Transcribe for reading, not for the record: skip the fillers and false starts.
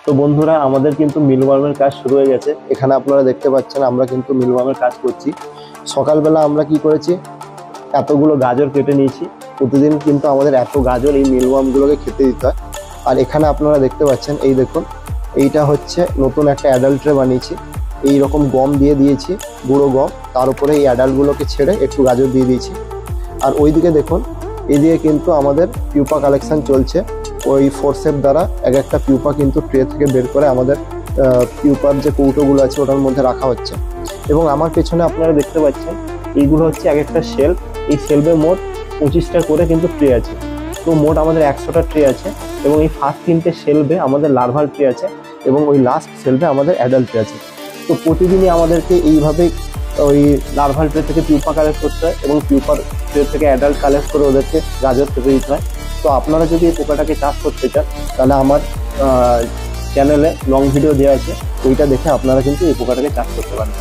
তো বন্ধুরা আমাদের কিন্তু মিলওয়ার্মের কাজ শুরু হয়ে গেছে। এখানে আপনারা দেখতে পাচ্ছেন আমরা কিন্তু মিলওয়ার্মের কাজ করছি। সকালবেলা আমরা কি করেছি, এতগুলো গাজর কেটে নিয়েছি। প্রতিদিন কিন্তু আমাদের এত গাজর এই মিলওয়ার্মগুলোকে খেতে দিতে হয়। আর এখানে আপনারা দেখতে পাচ্ছেন, এই দেখুন, এইটা হচ্ছে নতুন একটা অ্যাডাল্ট ট্রে বানিয়েছি। এই রকম গম দিয়ে দিয়েছি, গুঁড়ো গম, তার উপরে এই অ্যাডাল্টগুলোকে ছেড়ে একটু গাজর দিয়ে দিয়েছি। আর ওইদিকে দেখুন, এইদিকে কিন্তু আমাদের পিউপা কালেকশন চলছে। ওই ফোরসেপ দ্বারা এক একটা পিউপা কিন্তু ট্রে থেকে বের করে আমাদের পিউপার যে কৌটোগুলো আছে ওটার মধ্যে রাখা হচ্ছে। এবং আমার পেছনে আপনারা দেখতে পাচ্ছেন এইগুলো হচ্ছে এক একটা শেলফ। এই শেলফে মোট 25টা করে কিন্তু ট্রে আছে। তো মোট আমাদের 100টা ট্রে আছে। এবং এই ফার্স্ট 3টে শেলফে আমাদের লার্ভাল ট্রে আছে এবং ওই লাস্ট শেলফে আমাদের অ্যাডাল্ট ট্রে আছে। তো প্রতিদিনই আমাদেরকে এইভাবে ওই লার্ভাল ট্রে থেকে পিউপা কালেক্ট করতে হয় এবং পিউপার ট্রে থেকে অ্যাডাল্ট কালেক্ট করে ওদেরকে গাজর খেতে দিতে হয়। তো আপনারা যদি এই পোকাটাকে চাষ করতে চান তাহলে আমার চ্যানেলে লং ভিডিও দেওয়া আছে, ওইটা দেখে আপনারা কিন্তু এই পোকাটাকে চাষ করতে পারেন।